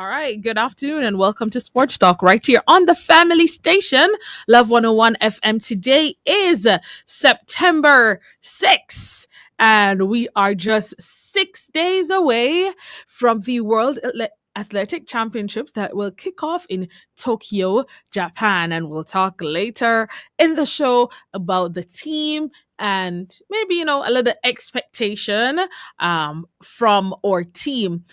All right, good afternoon and welcome to Sports Talk right here on the family station, Love 101 FM. Today is September 6th, and we are just 6 days away from the Athletic Championships that will kick off in Tokyo, Japan. And we'll talk later in the show about the team and maybe, a little expectation from our team.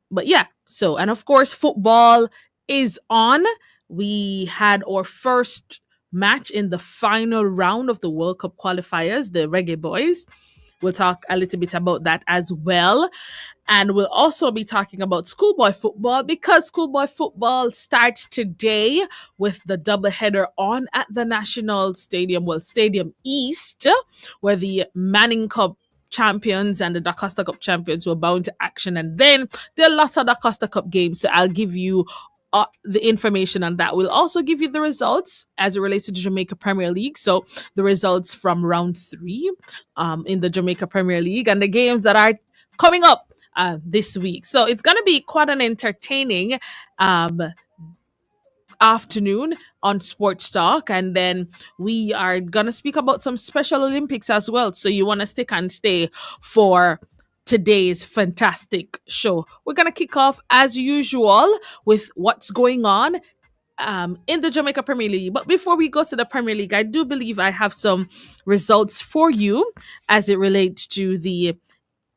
But yeah, so, and of course, football is on. We had our first match in the final round of the World Cup qualifiers, the Reggae Boys. We'll talk a little bit about that as well. And we'll also be talking about schoolboy football because schoolboy football starts today with the doubleheader on at the National Stadium, Stadium East, where the Manning Cup champions and the Da Costa Cup champions were bound to action. And then there are lots of Da Costa Cup games. So I'll give you the information on that. We'll also give you the results as it relates to the Jamaica Premier League. So the results from round 3 in the Jamaica Premier League and the games that are coming up this week. So it's going to be quite an entertaining afternoon on Sports Talk. And then we are going to speak about some Special Olympics as well. So you want to stick and stay for today's fantastic show. We're going to kick off as usual with what's going on in the Jamaica Premier League. But before we go to the Premier League, I do believe I have some results for you as it relates to the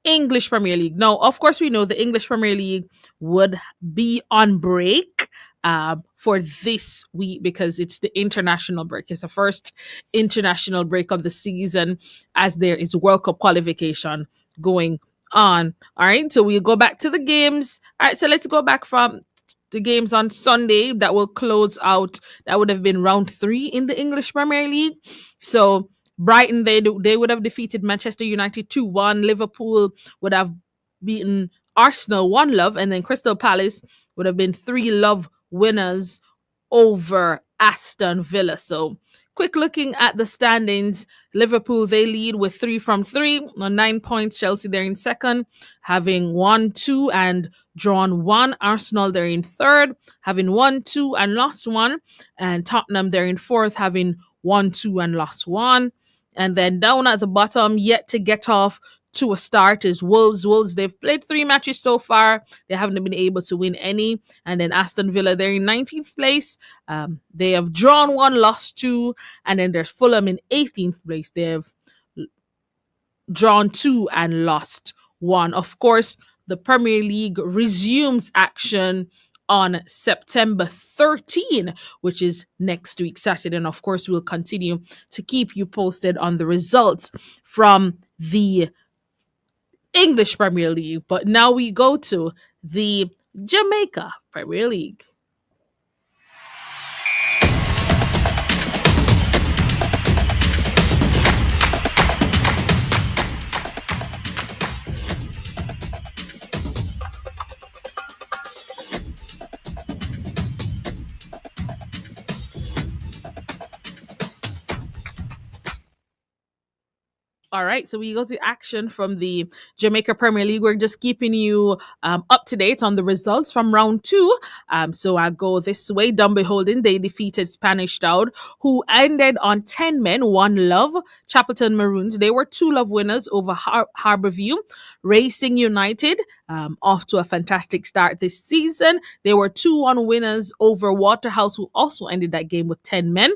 English Premier League. Now, of course, we know the English Premier League would be on break for this week because it's the international break. It's the first international break of the season as there is World Cup qualification going on. All right, so we'll go back to the games. All right, so let's go back from the games on Sunday that will close out. That would have been round 3 in the English Premier League. So Brighton, they would have defeated Manchester United 2-1. Liverpool would have beaten Arsenal 1-0. And then Crystal Palace would have been 3-0 winners over Aston Villa. So quick looking at the standings, Liverpool, they lead with 3 from 3 on 9 points. Chelsea, they're in second, having won 2 and drawn 1. Arsenal, they're in third, having won 2 and lost 1. And Tottenham, they're in fourth, having won 2 and lost 1. And then down at the bottom, yet to get off to a start is Wolves. Wolves, they've played 3 matches so far. They haven't been able to win any. And then Aston Villa, they're in 19th place. They have drawn 1, lost 2. And then there's Fulham in 18th place. They have drawn 2 and lost 1. Of course, the Premier League resumes action on September 13, which is next week, Saturday. And of course, we'll continue to keep you posted on the results from the English Premier League. But now we go to the Jamaica Premier League. All right, so we go to action from the Jamaica Premier League. We're just keeping you up to date on the results from round 2. So I'll go this way. Dunby Holding, they defeated Spanish Town, who ended on 10 men, 1-0. Chapelton Maroons, they were 2-0 winners over Harbourview. Racing United, off to a fantastic start this season. They were 2-1 winners over Waterhouse, who also ended that game with 10 men.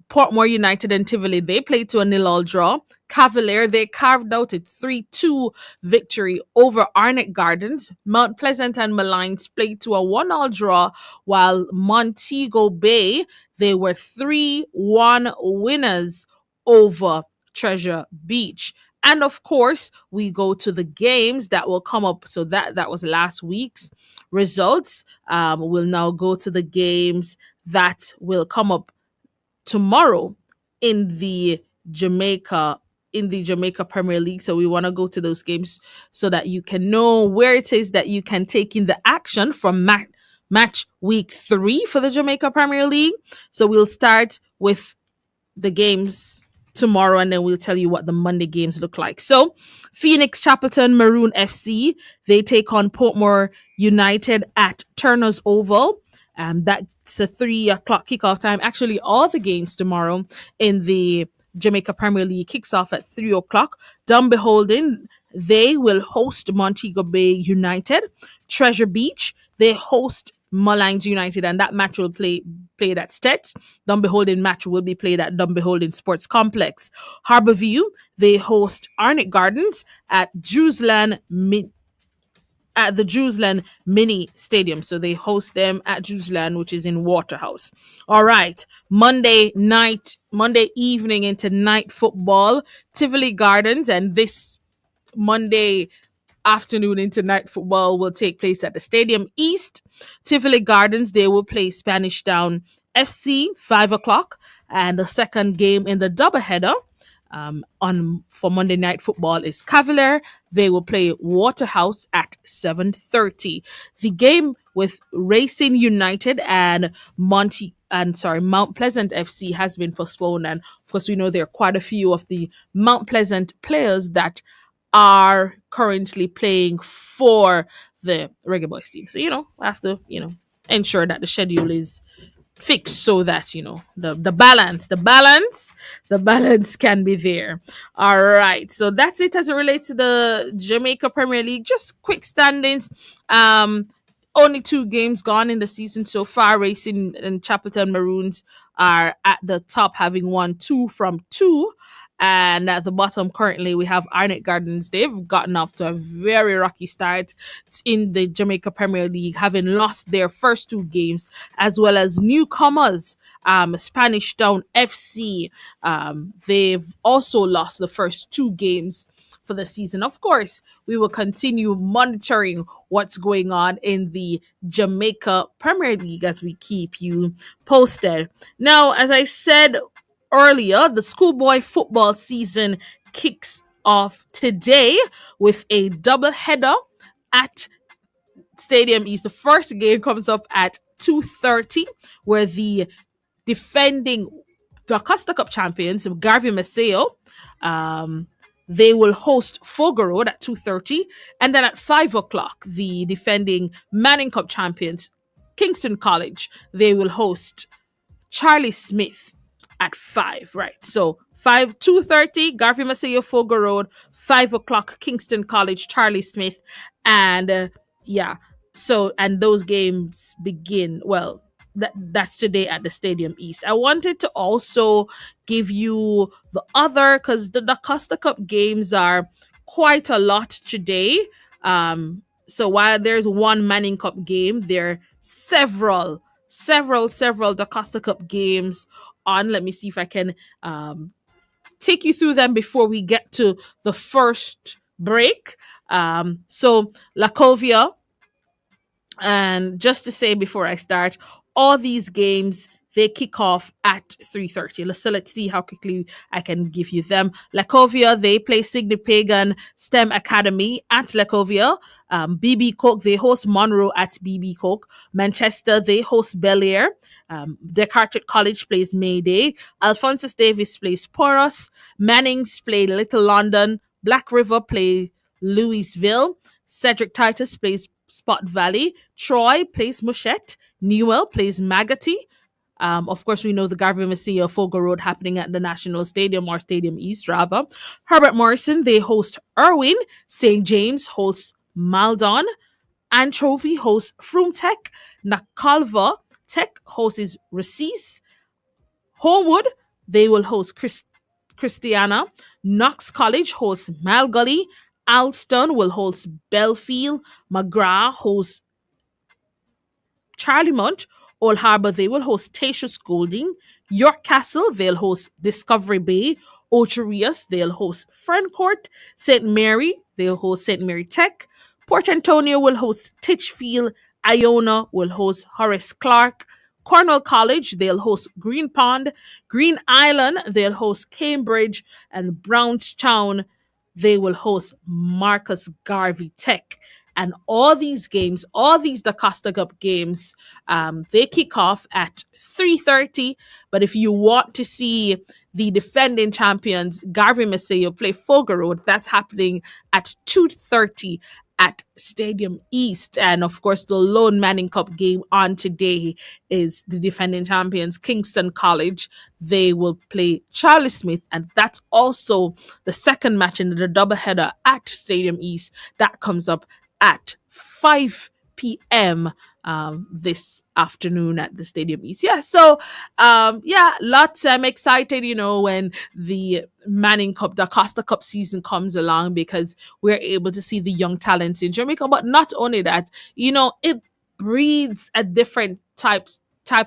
Portmore United and Tivoli, they played to a 0-0 draw. Cavalier, they carved out a 3-2 victory over Arnett Gardens. Mount Pleasant and Malines played to a 1-0 draw, while Montego Bay, they were 3-1 winners over Treasure Beach. And of course, we go to the games that will come up. So that was last week's results. We'll now go to the games that will come up tomorrow in the Jamaica Premier League. So we want to go to those games so that you can know where it is that you can take in the action from match week 3 for the Jamaica Premier League. So we'll start with the games tomorrow, and then we'll tell you what the Monday games look like. So, Phoenix Chapelton Maroon FC, they take on Portmore United at Turner's Oval. That's a 3 o'clock kickoff time. Actually, all the games tomorrow in the Jamaica Premier League kicks off at 3 o'clock. Dumbeholden, they will host Montego Bay United. Treasure Beach, they host Mullines United, and that match will played at Stets. Dumbeholden match will be played at Dumbeholden Sports Complex. Harborview, they host Arnott Gardens at the Jewsland Mini Stadium. So they host them at Jewsland, which is in Waterhouse. All right. Monday evening into night football, Tivoli Gardens, and this Monday afternoon into night football will take place at the Stadium East. Tivoli Gardens, they will play Spanish Town FC, 5 o'clock. And the second game in the doubleheader on for Monday Night Football is Cavalier. They will play Waterhouse at 7:30. The game with Racing United and Mount Pleasant FC has been postponed, and of course we know there are quite a few of the Mount Pleasant players that are currently playing for the Reggae Boys team. So I have to ensure that the schedule is fixed so that the balance can be there. All right, so that's it as it relates to the Jamaica Premier League. Just quick standings. Only 2 games gone in the season so far. Racing and Chapelton Maroons are at the top, having won 2 from 2. And at the bottom, currently, we have Arnott Gardens. They've gotten off to a very rocky start in the Jamaica Premier League, having lost their first 2 games, as well as newcomers, Spanish Town FC. They've also lost the first 2 games for the season. Of course, we will continue monitoring what's going on in the Jamaica Premier League as we keep you posted. Now, as I said earlier, the schoolboy football season kicks off today with a double header at Stadium East. The first game comes up at 2:30, where the defending the Costa Cup champions, Garvey Maceo, they will host Fogo Road at 2:30, and then at 5 o'clock, the defending Manning Cup champions, Kingston College, they will host Charlie Smith at 5, right? So 2:30, Garvey Maceo, Fogo Road, 5 o'clock, Kingston College, Charlie Smith, and yeah. So and those games begin. Well, that's today at the Stadium East. I wanted to also give you the other because the Costa Cup games are quite a lot today. So while there's one Manning Cup game, there are several Da Costa Cup games on. Let me see if I can take you through them before we get to the first break. So Lacovia, and just to say before I start, all these games they kick off at 3:30. So let's see how quickly I can give you them. Lacovia, they play Signy Pagan STEM Academy at Lacovia. BB Coke, they host Monroe at BB Coke. Manchester, they host Bel Air. Descartes College plays Mayday. Alphonsus Davis plays Porus. Mannings play Little London. Black River play Louisville. Cedric Titus plays Spot Valley. Troy plays Mushette. Newell plays Magotty. Of course, we know the Garvey Maceo Fogo Road happening at the National Stadium, or Stadium East, rather. Herbert Morrison, they host Irwin. St. James hosts Maldon. Anchovy hosts Frumtech. Nakalva Tech hosts Recis. Homewood, they will host Christiana. Knox College hosts Malgully. Alston will host Belfield. McGrath hosts Charlemont. Old Harbour, they will host Tatius Golding. York Castle, they'll host Discovery Bay. Ocherius, they'll host Friendcourt. St. Mary, they'll host St. Mary Tech. Port Antonio will host Titchfield. Iona will host Horace Clark. Cornwall College, they'll host Green Pond. Green Island, they'll host Cambridge. And Brownstown, they will host Marcus Garvey Tech. And all these games, all these Da Costa Cup games, they kick off at 3:30. But if you want to see the defending champions, Garvey Maceo, play Fogo Road, that's happening at 2:30 at Stadium East. And of course, the Lone Manning Cup game on today is the defending champions, Kingston College. They will play Charlie Smith, and that's also the second match in the doubleheader at Stadium East. That comes up at 5 p.m. This afternoon at the Stadium East. Yeah, so lots. I'm excited, when the Manning Cup, the Costa Cup season comes along, because we're able to see the young talents in Jamaica. But not only that, it breeds a different type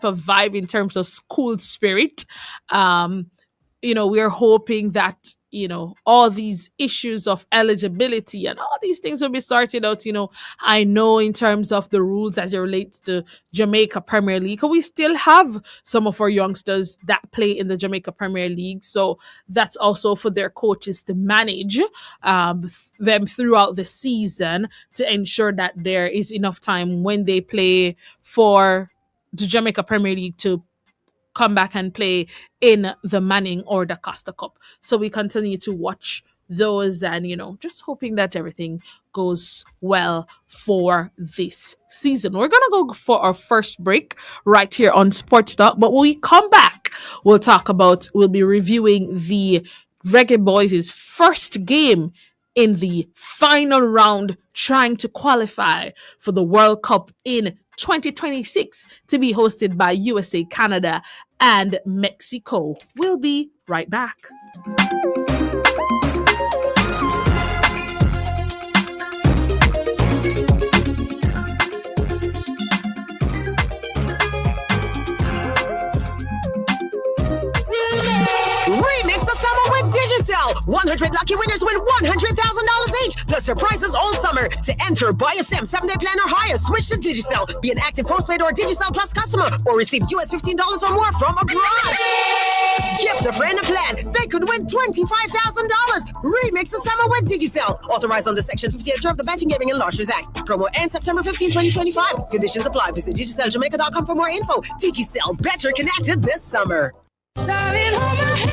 of vibe in terms of school spirit. We're hoping that, all these issues of eligibility and all these things will be sorted out. I know in terms of the rules as it relates to Jamaica Premier League, we still have some of our youngsters that play in the Jamaica Premier League. So that's also for their coaches to manage them throughout the season, to ensure that there is enough time when they play for the Jamaica Premier League to come back and play in the Manning or the Costa Cup. So we continue to watch those, and just hoping that everything goes well for this season. We're gonna go for our first break right here on Sports Talk, but when we come back, we'll be reviewing the Reggae Boys' first game in the final round, trying to qualify for the World Cup in 2026, to be hosted by USA, Canada, and Mexico. We'll be right back. Remix the summer with Digicel. 100 lucky winners win $100,000 each, plus surprises all summer. To enter, buy a SIM, 7-day plan or higher. Switch to Digicel. Be an active postpaid or Digicel Plus customer, or receive US $15 or more from abroad. Gift a friend a plan. They could win $25,000. Remix the summer with Digicel. Authorized under Section 58 of the Betting, Gaming and Lotteries Act. Promo ends September 15, 2025. Conditions apply. Visit DigicelJamaica.com for more info. Digicel, better connected this summer.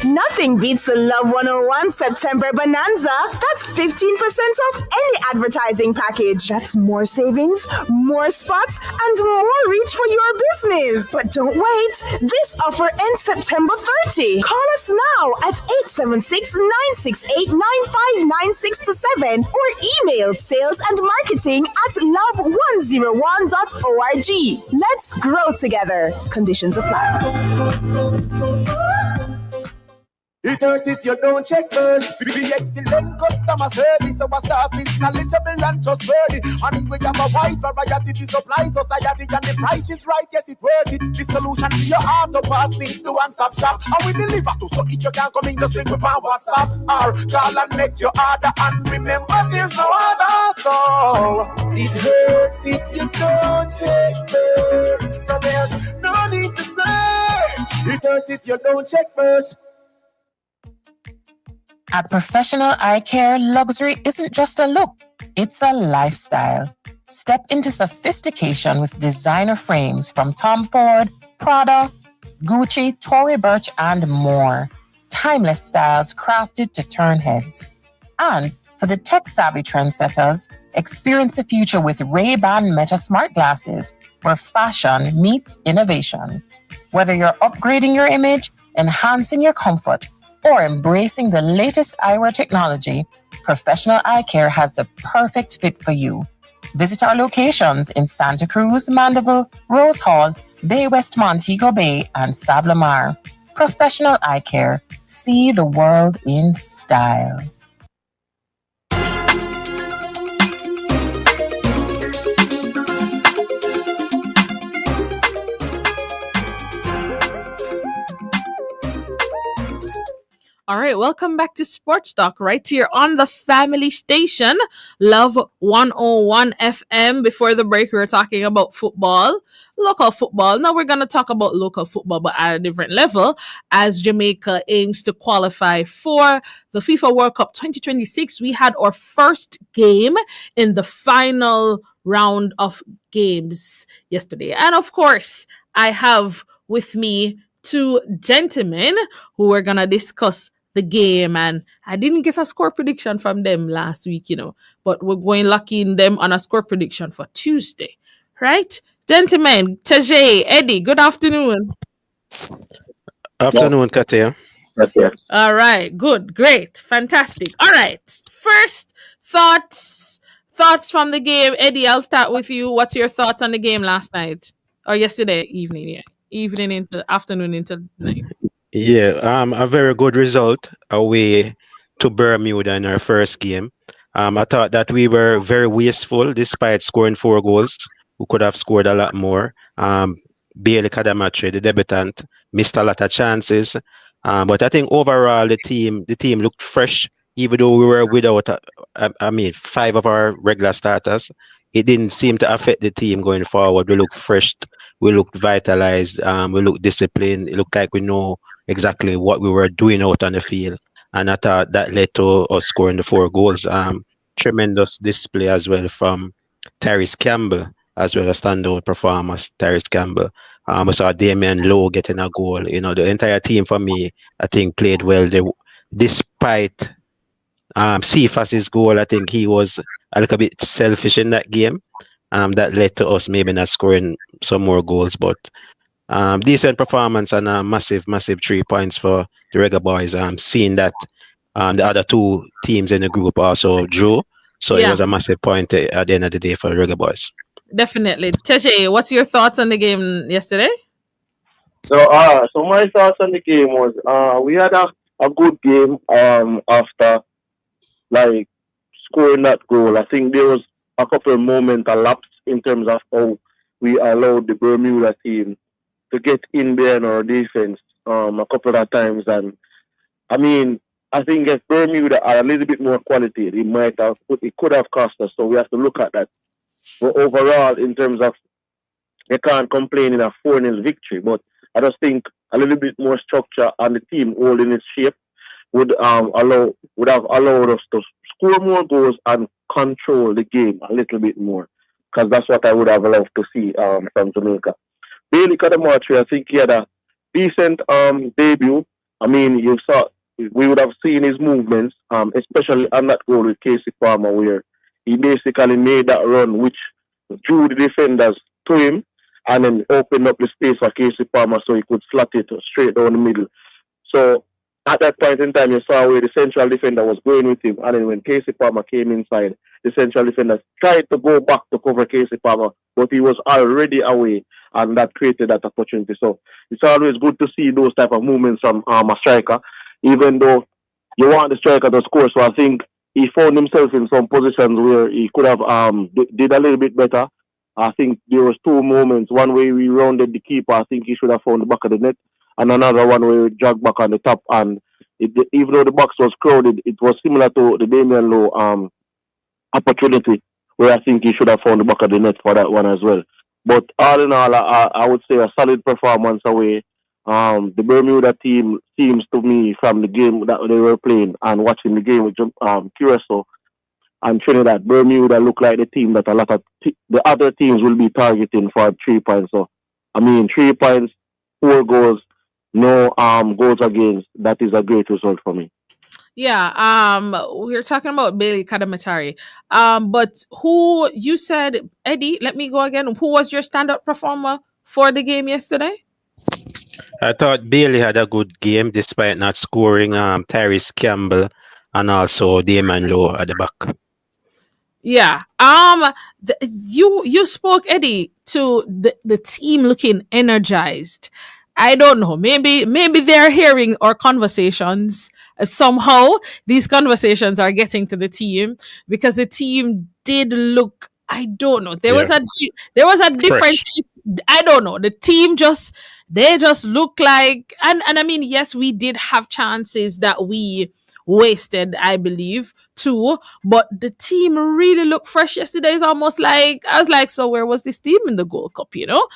Nothing beats the Love 101 September Bonanza. That's 15% off any advertising package. That's more savings, more spots, and more reach for your business. But don't wait. This offer ends September 30. Call us now at 876-968-9596-7 or email sales&marketing@love101.org. Let's grow together. Conditions apply. It hurts if you don't check first. The excellent customer service, our staff is knowledgeable and trustworthy. And we have a wide variety to supply society, and the price is right, yes, it's worth it. The solution to your auto parts links to one-stop shop, and we deliver to. So if you can't come in, just link with my WhatsApp or call and make your order. And remember, there's no other. So it hurts if you don't check first. So there's no need to search. It hurts if you don't check first. At Professional Eye Care, luxury isn't just a look, it's a lifestyle. Step into sophistication with designer frames from Tom Ford, Prada, Gucci, Tory Burch, and more. Timeless styles crafted to turn heads. And for the tech-savvy trendsetters, experience the future with Ray-Ban Meta Smart Glasses, where fashion meets innovation. Whether you're upgrading your image, enhancing your comfort, or embracing the latest eyewear technology, Professional Eye Care has the perfect fit for you. Visit our locations in Santa Cruz, Mandeville, Rose Hall, Bay West, Montego Bay, and Savlamar. Professional Eye Care. See the world in style. All right, welcome back to Sports Talk right here on the family station, Love 101 FM. Before the break, we were talking about football, local football. Now we're going to talk about local football, but at a different level, as Jamaica aims to qualify for the FIFA World Cup 2026. We had our first game in the final round of games yesterday. And of course, I have with me two gentlemen who are going to discuss the game. And I didn't get a score prediction from them last week, but we're going lucky in them on a score prediction for Tuesday, right? Gentlemen, Tajay, Eddie, good afternoon. Afternoon, Kathya. All right, good, great, fantastic. All right, first thoughts from the game. Eddie, I'll start with you. What's your thoughts on the game last night or yesterday evening? Yeah, evening into afternoon into night. Yeah, a very good result away to Bermuda in our first game. I thought that we were very wasteful despite scoring 4 goals. We could have scored a lot more. Bailey Kadamachi, the debutant, missed a lot of chances. But I think overall the team looked fresh, even though we were without, 5 of our regular starters. It didn't seem to affect the team going forward. We looked fresh. We looked vitalized. We looked disciplined. It looked like we know exactly what we were doing out on the field. And I thought that led to us scoring the 4 goals. Tremendous display as well from Tyrese Campbell, as well as standout performance, Tyrese Campbell. We saw Damian Lowe getting a goal. The entire team for me, I think, played well. Despite Cephas's goal, I think he was a little bit selfish in that game. That led to us maybe not scoring some more goals, but decent performance and a massive 3 points for the Reggae Boys. Seeing that the other 2 teams in the group also drew, so it was a massive point at the end of the day for the Reggae Boys. Definitely. Teche, what's your thoughts on the game yesterday? So my thoughts on the game was we had a good game after like scoring that goal. I think there was a couple of moments elapsed in terms of how we allowed the Bermuda team to get in there in our defense a couple of times. And I mean, I think if Bermuda had a little bit more quality, it could have cost us. So we have to look at that. But overall, in terms of, they can't complain in a 4-0 victory. But I just think a little bit more structure on the team holding its shape would have allowed us to score more goals and control the game a little bit more. Because that's what I would have loved to see from Jamaica. Bailey Kadamachi, I think he had a decent debut. I mean, we would have seen his movements, especially on that goal with Casey Palmer, where he basically made that run, which drew the defenders to him, and then opened up the space for Casey Palmer so he could slot it straight down the middle. So at that point in time, you saw where the central defender was going with him, and then when Casey Palmer came inside, the central defender tried to go back to cover Casey Palmer, but he was already away, and that created that opportunity. So it's always good to see those type of movements from a striker, even though you want the striker to score. So I think he found himself in some positions where he could have did a little bit better. I think there was 2 moments. One where we rounded the keeper. I think he should have found the back of the net. And another one where we dragged back on the top. And even though the box was crowded, it was similar to the Damian Lowe opportunity, where I think he should have found the back of the net for that one as well. But all in all, I would say a solid performance away. The Bermuda team seems to me, from the game that they were playing and watching the game with Curacao and Trinidad, Bermuda look like the team that a lot of the other teams will be targeting for 3 points. So, I mean, 3 points, 4 goals, no goals against. That is a great result for me. Yeah, we're talking about Bailey Kadamatari. But who you said, Eddie, let me go again. Who was your standout performer for the game yesterday? I thought Bailey had a good game despite not scoring. Tyrese Campbell and also Damian Lowe at the back. Yeah. You spoke, Eddie, to the team looking energized. I don't know. Maybe they're hearing our conversations. Somehow these conversations are getting to the team, because the team did look, I don't know. There was a difference. I don't know. The team just they just look like and I mean, yes, we did have chances that we wasted, I believe, too. But the team really looked fresh yesterday. It's almost like I was like, so where was this team in the Gold Cup, you know?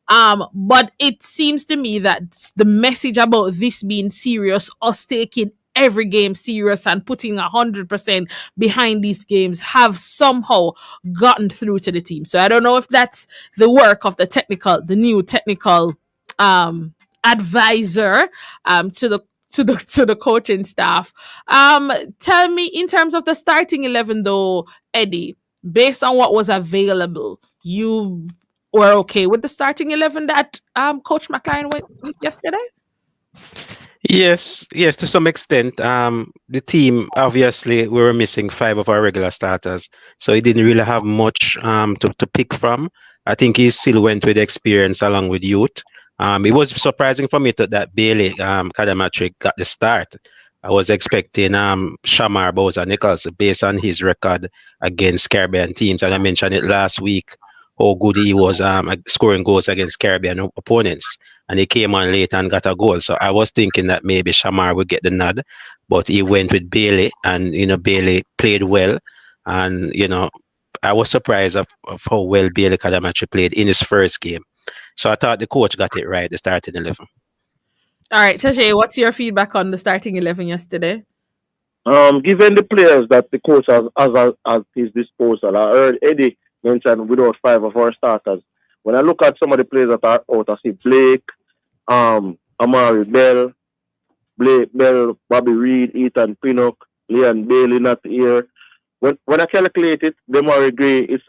But it seems to me that the message about this being serious, us taking every game serious and putting 100% behind these games have somehow gotten through to the team. So I don't know if that's the work of the new technical advisor to the coaching staff. Tell me in terms of the starting 11 though, Eddie, based on what was available, you were okay with the starting 11 that Coach McLaren went with yesterday? Yes, yes, to some extent. The team obviously we were missing five of our regular starters, so he didn't really have much to pick from. I think he still went with experience along with youth. It was surprising for me that Bailey Kadamatrick got the start. I was expecting Shamar Bowser Nichols based on his record against Caribbean teams, and I mentioned it last week how good he was scoring goals against Caribbean opponents, and he came on late and got a goal. So I was thinking that maybe Shamar would get the nod, but he went with Bailey, and Bailey played well, and I was surprised of how well Bailey Kadamachi played in his first game. So I thought the coach got it right, the starting 11. All right, Tajay, what's your feedback on the starting 11 yesterday? Given the players that the coach has at his disposal, I heard Eddie mention without five of our starters. When I look at some of the players that are out, I see Blake, Amari Bell, Blake Bell, Bobby Reed, Ethan Pinnock, Leon Bailey not here. When I calculate it, Demari Gray, it's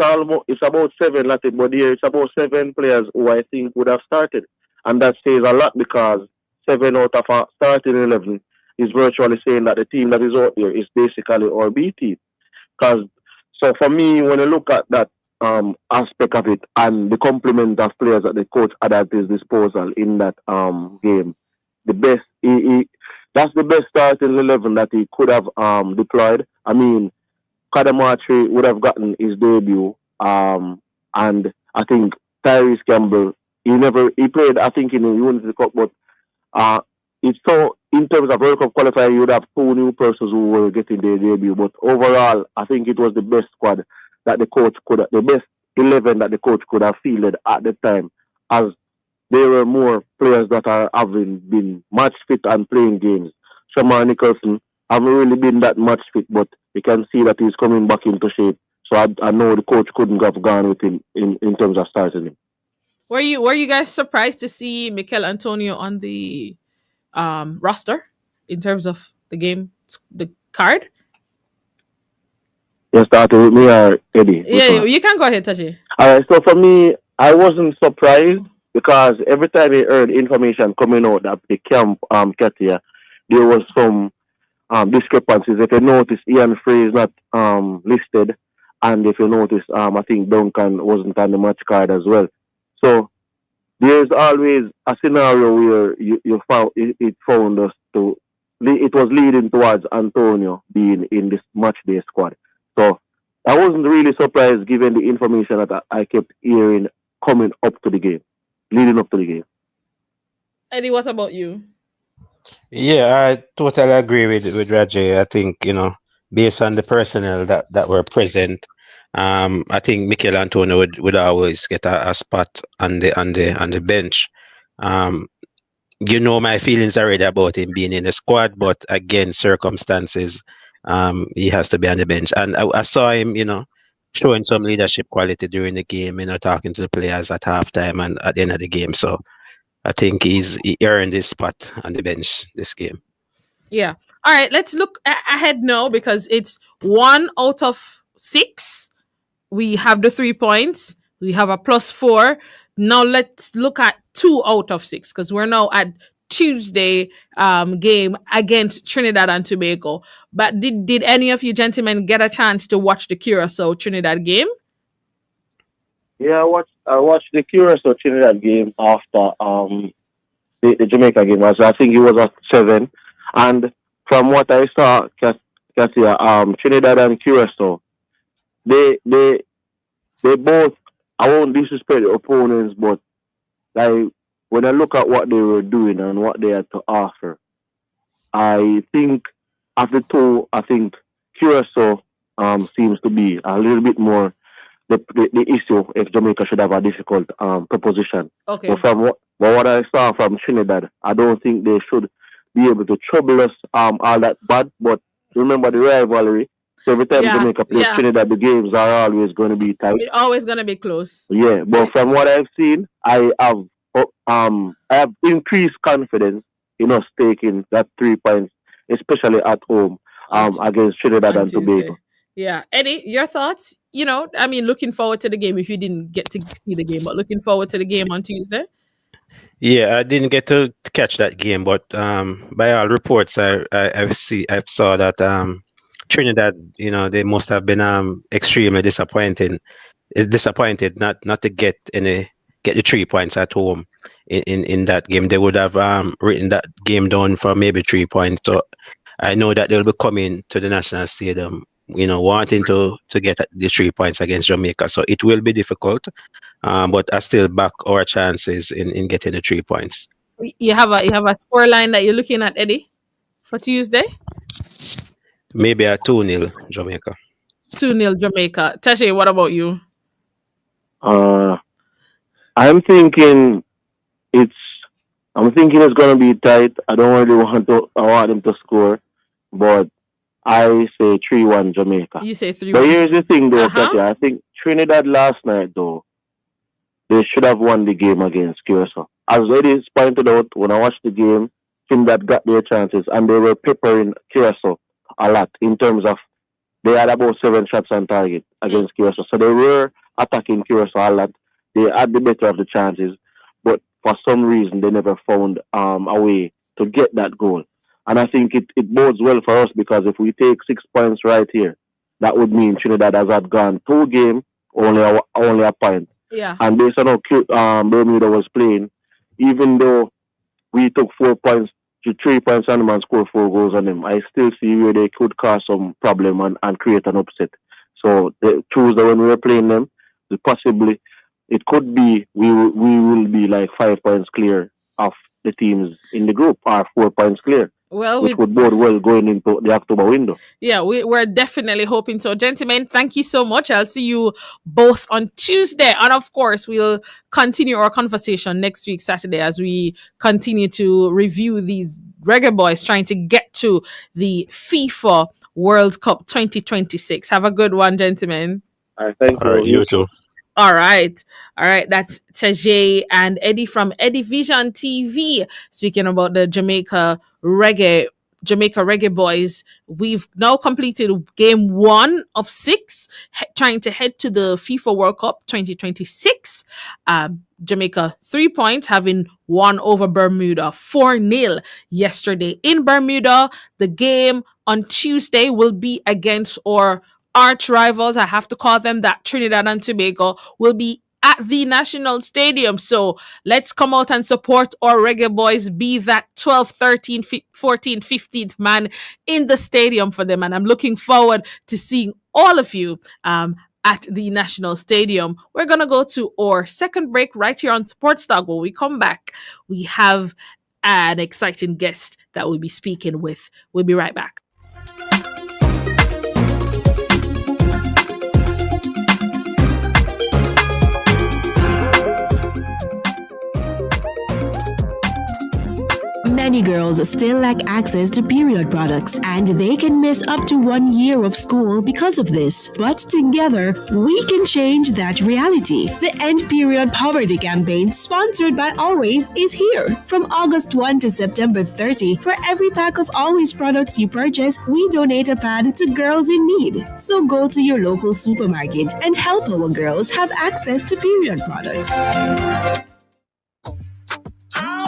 about seven Latin, but here it's about seven players who I think would have started. And that says a lot because seven out of a starting 11 is virtually saying that the team that is out there is basically our B team. Because so for me, when I look at that aspect of it and the complement of players that the coach had at his disposal in that game, the best that's the best starting 11 that he could have deployed. I mean, Kadamachi would have gotten his debut, and I think Tyrese Campbell he played I think in the Unity Cup, but it's so in terms of World Cup qualifier you would have two new persons who were getting their debut. But overall, I think it was the best squad that the best 11 that the coach could have fielded at the time, as there were more players that are having been match fit and playing games. Shamar Nicholson haven't really been that much fit, but you can see that he's coming back into shape. So I know the coach couldn't have gone with him in terms of starting him. Were you guys surprised to see Mikel Antonio on the roster in terms of the card? You started with me or Eddie? Yeah, you can go ahead, Taji. All right, so for me, I wasn't surprised because every time I heard information coming out that the camp, Kathya, there was some discrepancies. If you notice, Ian Frey is not listed, and if you notice, I think Duncan wasn't on the match card as well. So there's always a scenario where you found it found us to it was leading towards Antonio being in this match day squad. So I wasn't really surprised given the information that I kept hearing coming up to the game, leading up to the game. Eddie, what about you? Yeah, I totally agree with Rajay. I think, based on the personnel that were present, I think Mikel Antonio would always get a spot on the bench. My feelings already about him being in the squad, but again, circumstances, he has to be on the bench. And I saw him, showing some leadership quality during the game, talking to the players at halftime and at the end of the game. So I think he earned his spot on the bench this game. Yeah. All right, let's look ahead now because it's 1 out of 6. We have the 3 points. We have a +4. Now let's look at 2 out of 6 because we're now at Tuesday game against Trinidad and Tobago. But did any of you gentlemen get a chance to watch the Curacao Trinidad game? Yeah, I watched the Curacao Trinidad game after the Jamaica game. I think it was at 7. And from what I saw, Kathya, Trinidad and Curacao, they both, I won't disrespect the opponents, but like when I look at what they were doing and what they had to offer, I think of the two, I think Curacao seems to be a little bit more the issue if Jamaica should have a difficult proposition. Okay. But what I saw from Trinidad, I don't think they should be able to trouble us all that bad. But remember the rivalry. So every time Jamaica plays Trinidad, the games are always going to be tight. It's always going to be close. Yeah, but from what I've seen, I have increased confidence in us taking that 3 points, especially at home against Trinidad and Tobago. Yeah. Eddie, your thoughts? Looking forward to the game if you didn't get to see the game, but looking forward to the game on Tuesday. Yeah, I didn't get to catch that game, but by all reports, I saw that Trinidad, they must have been extremely disappointed not to get the 3 points at home in that game. They would have written that game down for maybe 3 points. So I know that they'll be coming to the National Stadium, wanting to get the 3 points against Jamaica. So it will be difficult, but I still back our chances in getting the 3 points. You have a score line that you're looking at, Eddie, for Tuesday? Maybe a 2-0 Jamaica. 2-0 Jamaica. Tashi, what about you? I'm thinking it's going to be tight. I don't really want them to score, but I say 3-1 Jamaica. You say 3-1. But here's the thing, though, Kathya. I think Trinidad last night, though, they should have won the game against Curacao. As Eddie pointed out, when I watched the game, Trinidad got their chances, and they were peppering Curacao a lot in terms of they had about 7 shots on target against Curacao. So they were attacking Curacao a lot. They had the better of the chances, but for some reason, they never found a way to get that goal. And I think it bodes well for us because if we take 6 points right here, that would mean Trinidad has had gone 2 games, only a point. Yeah. And based on how Bermuda was playing, even though we took 4 points to 3 points on them and scored 4 goals on them, I still see where they could cause some problem and create an upset. So Tuesday when we were playing them, possibly it could be we will be like 5 points clear of the teams in the group, or 4 points clear. Well, which would bode well going into the October window. Yeah, we're definitely hoping so. Gentlemen, thank you so much. I'll see you both on Tuesday. And of course, we'll continue our conversation next week, Saturday, as we continue to review these Reggae Boys trying to get to the FIFA World Cup 2026. Have a good one, gentlemen. All right, thank you. All right, you too. All right. That's Tajay and Eddie from Eddie Vision TV speaking about the Jamaica Reggae Boys. We've now completed game 1 of 6, trying to head to the FIFA World Cup 2026. Jamaica 3 points, having won over Bermuda 4-0 yesterday in Bermuda. The game on Tuesday will be against our arch rivals, I have to call them that, Trinidad and Tobago, will be at the National Stadium. So let's come out and support our Reggae Boys, be that 12th, 13th, 14th, 15th man in the stadium for them. And I'm looking forward to seeing all of you at the National Stadium. We're going to go to our second break right here on Sports Talk. When we come back, we have an exciting guest that we'll be speaking with. We'll be right back. Many girls still lack access to period products, and they can miss up to 1 year of school because of this. But together, we can change that reality. The End Period Poverty campaign, sponsored by Always, is here. From August 1 to September 30, for every pack of Always products you purchase, we donate a pad to girls in need. So go to your local supermarket and help our girls have access to period products.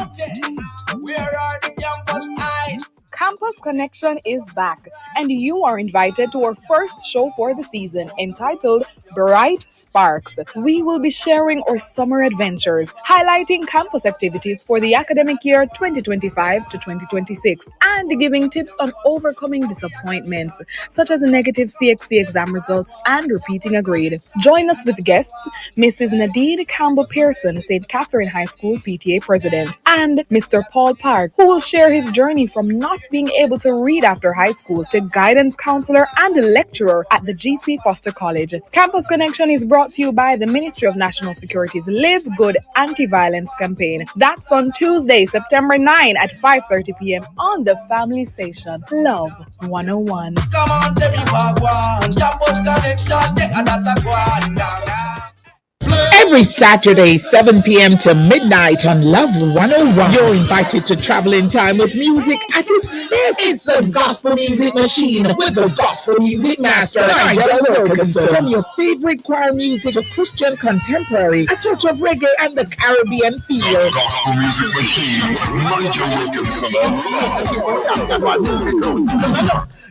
Okay, where are the campus eyes? Campus Connection is back, and you are invited to our first show for the season entitled Bright Sparks. We will be sharing our summer adventures, highlighting campus activities for the academic year 2025 to 2026, and giving tips on overcoming disappointments, such as negative CXC exam results and repeating a grade. Join us with guests Mrs. Nadine Campbell Pearson, St. Catherine High School PTA President, and Mr. Paul Park, who will share his journey from not being able to read after high school to guidance counselor and lecturer at the GC Foster College. Campus Connection is brought to you by the Ministry of National Security's Live Good Anti-Violence campaign. That's on Tuesday, September 9 at 5:30 p.m. on the Family Station. Love 101. Come on, tell me what one. Campus Connection, take a data one. Every Saturday, 7 p.m. to midnight on Love 101. You're invited to travel in time with music at its best. It's the Gospel Music Machine with the Gospel Music Master, Nigel Wilkinson. From your favorite choir music to Christian contemporary, a touch of reggae and the Caribbean feel. The Gospel Music Machine with Nigel Wilkinson.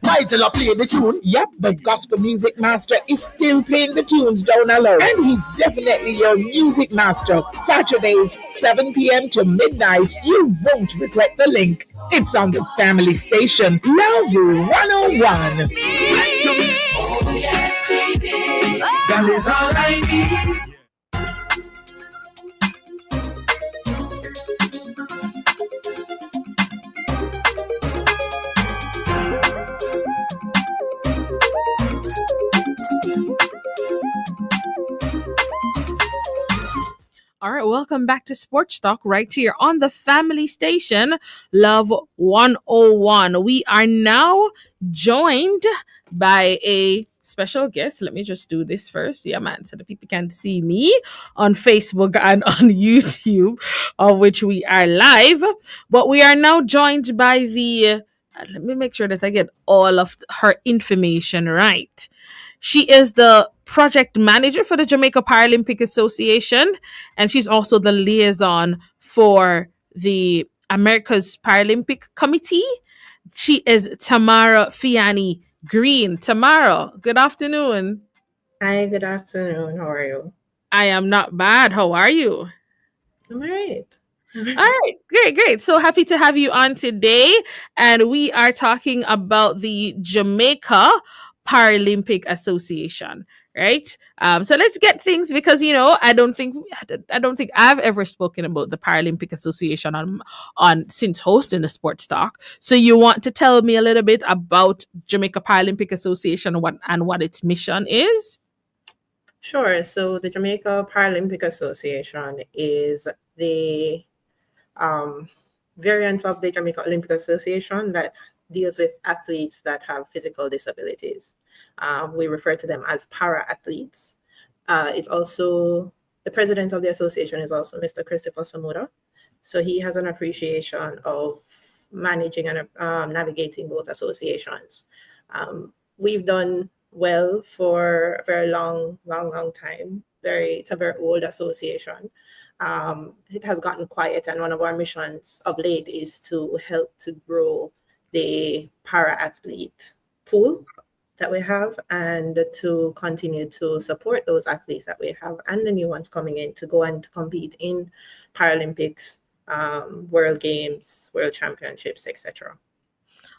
Nigel play the tune. Yep, the Gospel Music Master is still playing the tunes down alone. And he's definitely your music master. Saturdays, 7 p.m. to midnight. You won't regret the link. It's on the Family Station. Love 101. That is all I need. All right, welcome back to Sports Talk right here on the Family Station, Love 101. We are now joined by a special guest. Let me just do this first. Yeah, man, so the people can see me on Facebook and on YouTube, of which we are live. But we are now joined by the, let me make sure that I get all of her information right. She is the project manager for the Jamaica Paralympic Association, and she's also the liaison for the America's Paralympic Committee. She is Tamara Fiani Green. Tamara, good afternoon. Hi, good afternoon. How are you? I am not bad. How are you? I'm all right. All right, great. So happy to have you on today. And we are talking about the Jamaica Paralympic Association, right? So let's get things, because I don't think I've ever spoken about the Paralympic Association on since hosting the Sports Talk. So you want to tell me a little bit about Jamaica Paralympic Association what its mission is? Sure. So the Jamaica Paralympic Association is the variant of the Jamaica Olympic Association that deals with athletes that have physical disabilities. We refer to them as para-athletes. It's also, the president of the association is also Mr. Christopher Samuda. So he has an appreciation of managing and navigating both associations. We've done well for a very long time. It's a very old association. It has gotten quiet, and one of our missions of late is to help to grow the para-athlete pool that we have, and to continue to support those athletes that we have and the new ones coming in to go and compete in Paralympics, World Games, World Championships, etc.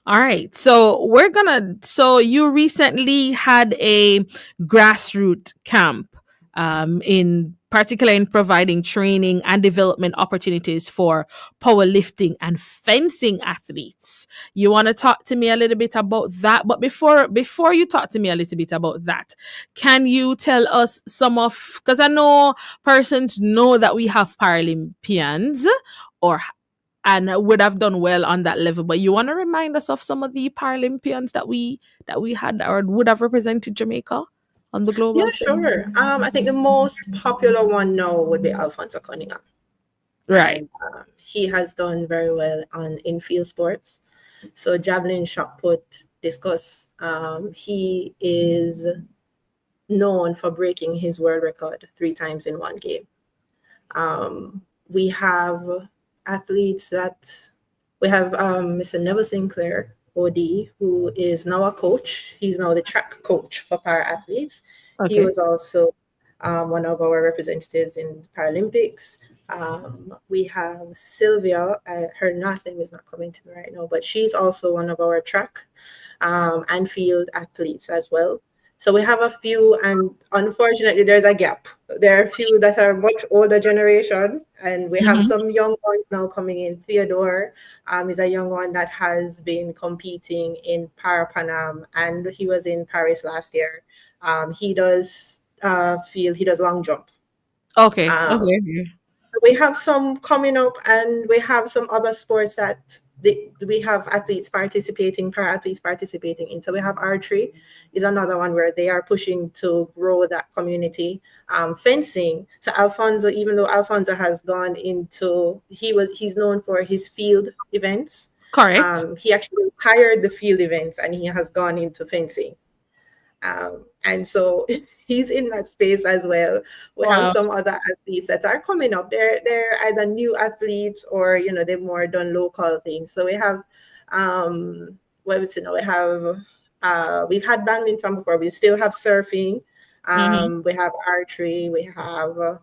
All right. So you recently had a grassroots camp, in particular in providing training and development opportunities for powerlifting and fencing athletes. You want to talk to me a little bit about that? But before you talk to me a little bit about that, can you tell us because I know persons know that we have Paralympians and would have done well on that level, but you want to remind us of some of the Paralympians that we had or would have represented Jamaica on the global stage? Sure. I think the most popular one now would be Alfonso Cunningham. Right. And, he has done very well on in-field sports. So javelin, shot put, discus. He is known for breaking his world record 3 times in one game. We have athletes that We have Mr. Neville Sinclair, OD, who is now a coach. He's now the track coach for para athletes. He Okay. was also one of our representatives in Paralympics. We have Sylvia. Her last name is not coming to me right now, but she's also one of our track and field athletes as well. So we have a few, and unfortunately, there's a gap. There are a few that are much older generation, and we have Mhm. some young ones now coming in. Theodore is a young one that has been competing in Para Panam, and he was in Paris last year. He does he does long jump. Okay. Um, Okay. we have some coming up, and we have some other sports that we have athletes participating, para athletes participating in. So we have archery is another one where they are pushing to grow that community. Fencing. So Alfonso, even though Alfonso has gone into, he's known for his field events. Correct. He actually hired the field events and he has gone into fencing. And so he's in that space as well. We have Wow. some other athletes that are coming up. They're either new athletes or they've more done local things. So we have what we we have we've had badminton before. We still have surfing. Mhm. We have archery. We have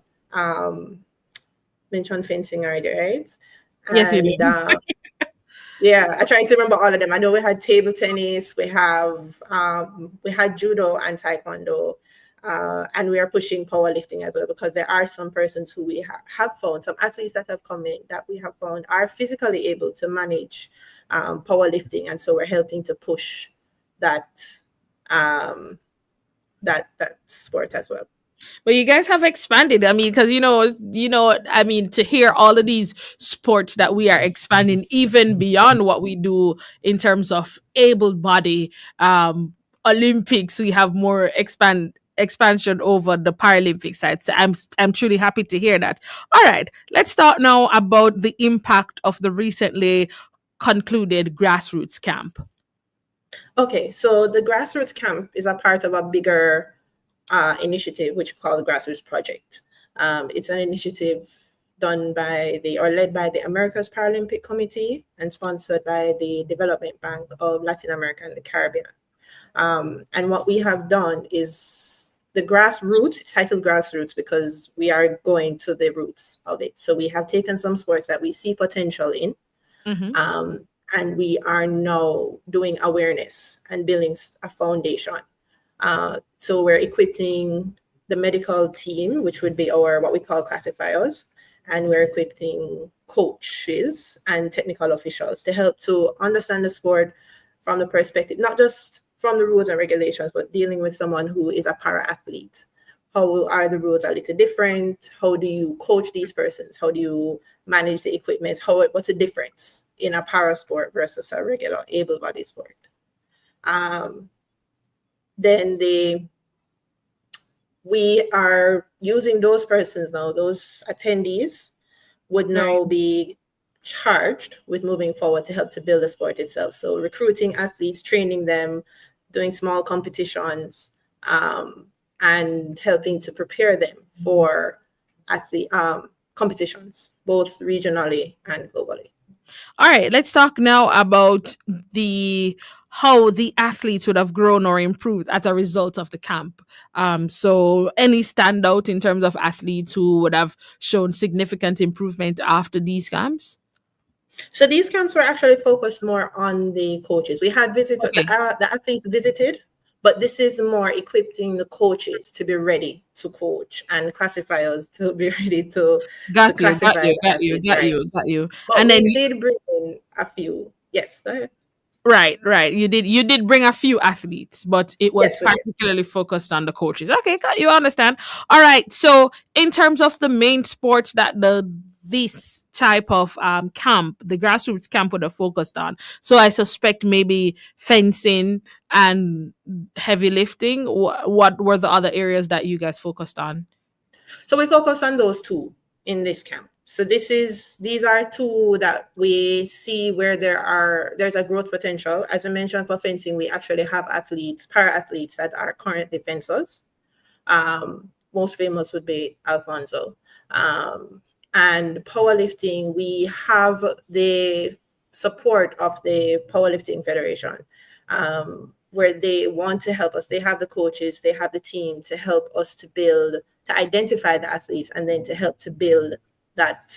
mentioned fencing already, right? Yes, you And did. yeah, I tried to remember all of them. I know we had table tennis, we had judo and taekwondo, and we are pushing powerlifting as well because there are some persons who we have found, some athletes that have come in that we have found are physically able to manage powerlifting, and so we're helping to push that um, that sport as well. But you guys have expanded. I mean, because I mean, to hear all of these sports that we are expanding, even beyond what we do in terms of able body Olympics, we have more expansion over the Paralympic side. So I'm truly happy to hear that. All right, let's talk now about the impact of the recently concluded grassroots camp. Okay, so the grassroots camp is a part of a bigger initiative, which we call the Grassroots Project. It's an initiative done by or led by the America's Paralympic Committee and sponsored by the Development Bank of Latin America and the Caribbean. And what we have done is the grassroots, it's titled Grassroots because we are going to the roots of it. So we have taken some sports that we see potential in, Mm-hmm. and we are now doing awareness and building a foundation. So we're equipping the medical team, which would be our what we call classifiers, and we're equipping coaches and technical officials to help to understand the sport from the perspective, not just from the rules and regulations, but dealing with someone who is a para athlete. How are the rules a little different? How do you coach these persons? How do you manage the equipment? What's the difference in a para sport versus a regular able-bodied sport? Then we are using those persons now, those attendees would Right. now be charged with moving forward to help to build the sport itself. So recruiting athletes, training them, doing small competitions, and helping to prepare them for athlete competitions, both regionally and globally. All right, let's talk now about the how the athletes would have grown or improved as a result of the camp. So any standout in terms of athletes who would have shown significant improvement after these camps? So these camps were actually focused more on the coaches. We had Okay, the athletes visited, but this is more equipping the coaches to be ready to coach and classifiers to be ready to classify the athletes, right? got you. But And then we did bring in a few. Yes, go ahead. right. You did bring a few athletes, but it was Yes, we did. particularly focused on the coaches. Okay, got you understand. All right. So in terms of the main sports that this type of camp, the grassroots camp would have focused on. So I suspect maybe fencing and heavy lifting. What were the other areas that you guys focused on? So we focus on those two in this camp. So these are two that we see where there's a growth potential. As I mentioned, for fencing, we actually have para athletes that are currently fencers. Most famous would be Alfonso. And powerlifting, we have the support of the Powerlifting Federation, where they want to help us. They have the coaches, they have the team to help us to build, to identify the athletes, and then to help to build that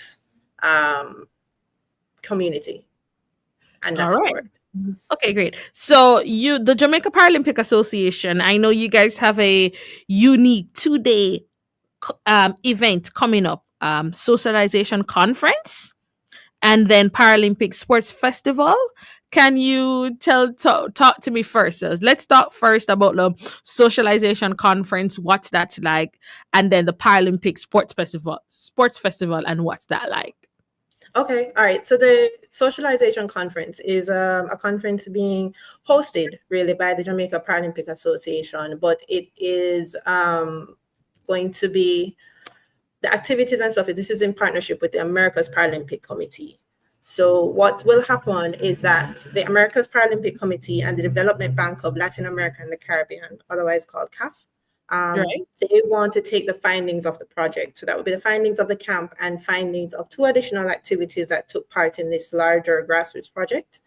community and that All right. support. Okay, great. So the Jamaica Paralympic Association, I know you guys have a unique 2-day event coming up, socialization conference, and then Paralympic Sports Festival. Can you talk to me first? So let's talk first about the socialization conference, what's that like, and then the Paralympic Sports Festival, and what's that like? Okay, all right. So the socialization conference is a conference being hosted really by the Jamaica Paralympic Association, but it is going to be the activities and stuff. This is in partnership with the America's Paralympic Committee. So what will happen is that the America's Paralympic Committee and the Development Bank of Latin America and the Caribbean, otherwise called CAF, they want to take the findings of the project. So that would be the findings of the camp and findings of 2 additional activities that took part in this larger grassroots project,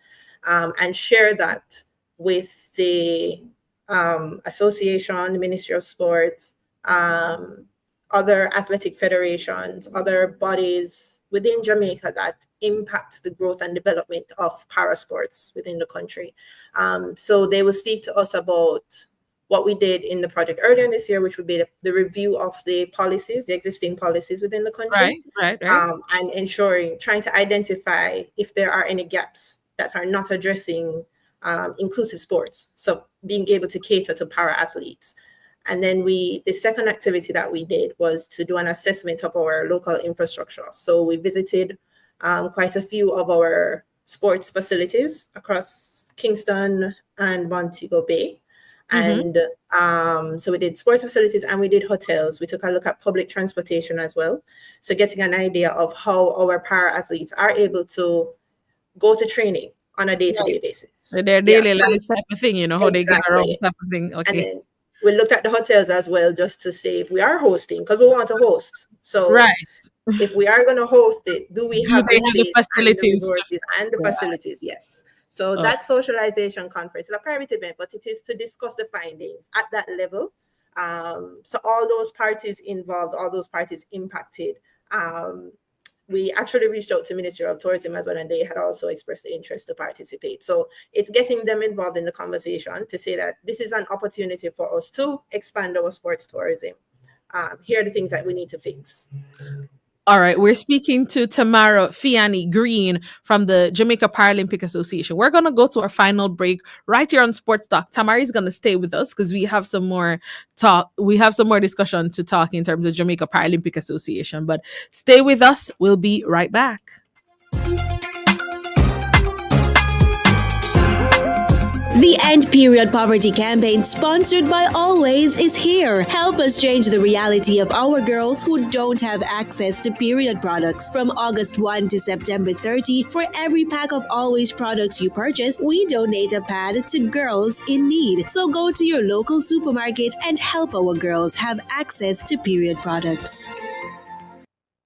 and share that with the association, the Ministry of Sports, other athletic federations, other bodies within Jamaica that impact the growth and development of parasports within the country. So they will speak to us about what we did in the project earlier this year, which would be the review of the policies, the existing policies within the country, right. And trying to identify if there are any gaps that are not addressing inclusive sports. So being able to cater to para athletes. And then the second activity that we did was to do an assessment of our local infrastructure. So we visited quite a few of our sports facilities across Kingston and Montego Bay. And so we did sports facilities and we did hotels. We took a look at public transportation as well. So getting an idea of how our para athletes are able to go to training on a day-to-day basis. Their daily life type of thing, how they get around type of thing. Okay. And then we looked at the hotels as well, just to say if we are hosting, because we want to host. So if we are going to host it, do we have the facilities and the facilities? Yes. So that socialization conference is a private event, but it is to discuss the findings at that level. So all those parties involved, all those parties impacted. We actually reached out to Ministry of Tourism as well, and they had also expressed the interest to participate. So it's getting them involved in the conversation to say that this is an opportunity for us to expand our sports tourism. Here are the things that we need to fix. All right, we're speaking to Tamara Fiani Green from the Jamaica Paralympic Association. We're going to go to our final break right here on Sports Talk. Tamara is going to stay with us because we have some more talk. We have some more discussion to talk in terms of Jamaica Paralympic Association. But stay with us. We'll be right back. The End Period Poverty Campaign, sponsored by Always, is here. Help us change the reality of our girls who don't have access to period products. From August 1 to September 30, for every pack of Always products you purchase, we donate a pad to girls in need. So go to your local supermarket and help our girls have access to period products.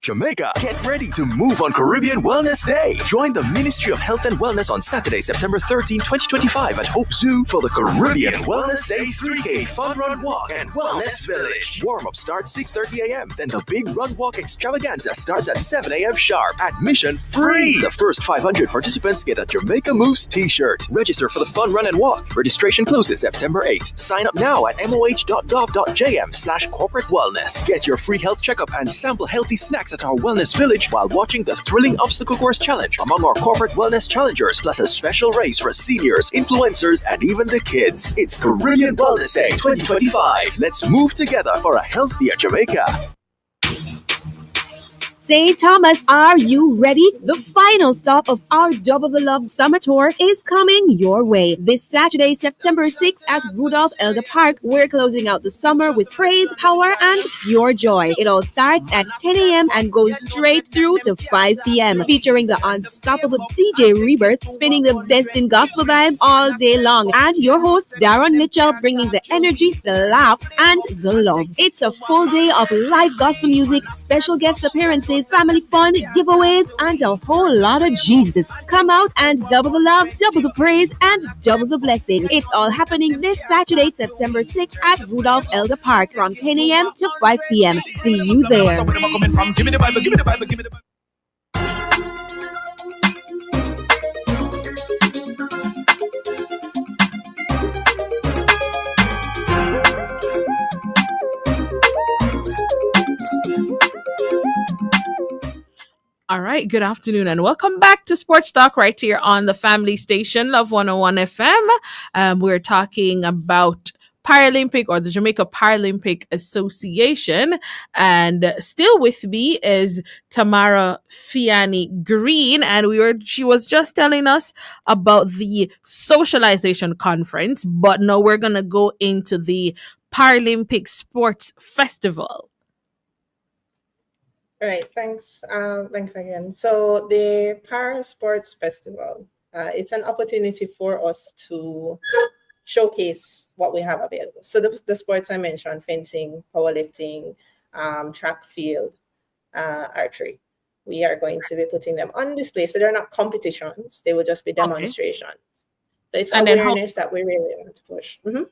Jamaica, get ready to move on Caribbean Wellness Day. Join the Ministry of Health and Wellness on Saturday, September 13, 2025 at Hope Zoo for the Caribbean Wellness Day 3K Fun Run Walk and Wellness Village. Warm-up starts 6:30 a.m. Then the Big Run Walk Extravaganza starts at 7 a.m. sharp. Admission free. The first 500 participants get a Jamaica Moves t-shirt. Register for the Fun Run and Walk. Registration closes September 8. Sign up now at moh.gov.jm/corporate wellness. Get your free health checkup and sample healthy snacks at our Wellness Village while watching the thrilling obstacle course challenge among our corporate wellness challengers, plus a special race for seniors, influencers, and even the kids. It's Caribbean Wellness Day 2025. Let's move together for a healthier Jamaica. St. Thomas, are you ready? The final stop of our Double the Love Summer Tour is coming your way. This Saturday, September 6th at Rudolph Elder Park, we're closing out the summer with praise, power, and pure joy. It all starts at 10 a.m. and goes straight through to 5 p.m., featuring the unstoppable DJ Rebirth, spinning the best in gospel vibes all day long, and your host, Darren Mitchell, bringing the energy, the laughs, and the love. It's a full day of live gospel music, special guest appearances, prizes, family fun, giveaways, and a whole lot of Jesus. Come out and double the love, double the praise, and double the blessing. It's all happening this Saturday, September 6th at Rudolph Elder Park from 10 a.m. to 5 p.m. See you there. All right, good afternoon and welcome back to Sports Talk right here on the family station of 101 FM. We're talking about Paralympic or the Jamaica Paralympic Association. And still with me is Tamara Fiani Green. And she was just telling us about the socialization conference, but now we're going to go into the Paralympic Sports Festival. Right, thanks. Thanks again. So the Para Sports Festival, it's an opportunity for us to showcase what we have available. So the sports I mentioned, fencing, powerlifting, track field, archery. We are going to be putting them on display. So they're not competitions. They will just be demonstrations. So it's awareness that we really want to push. Mm-hmm.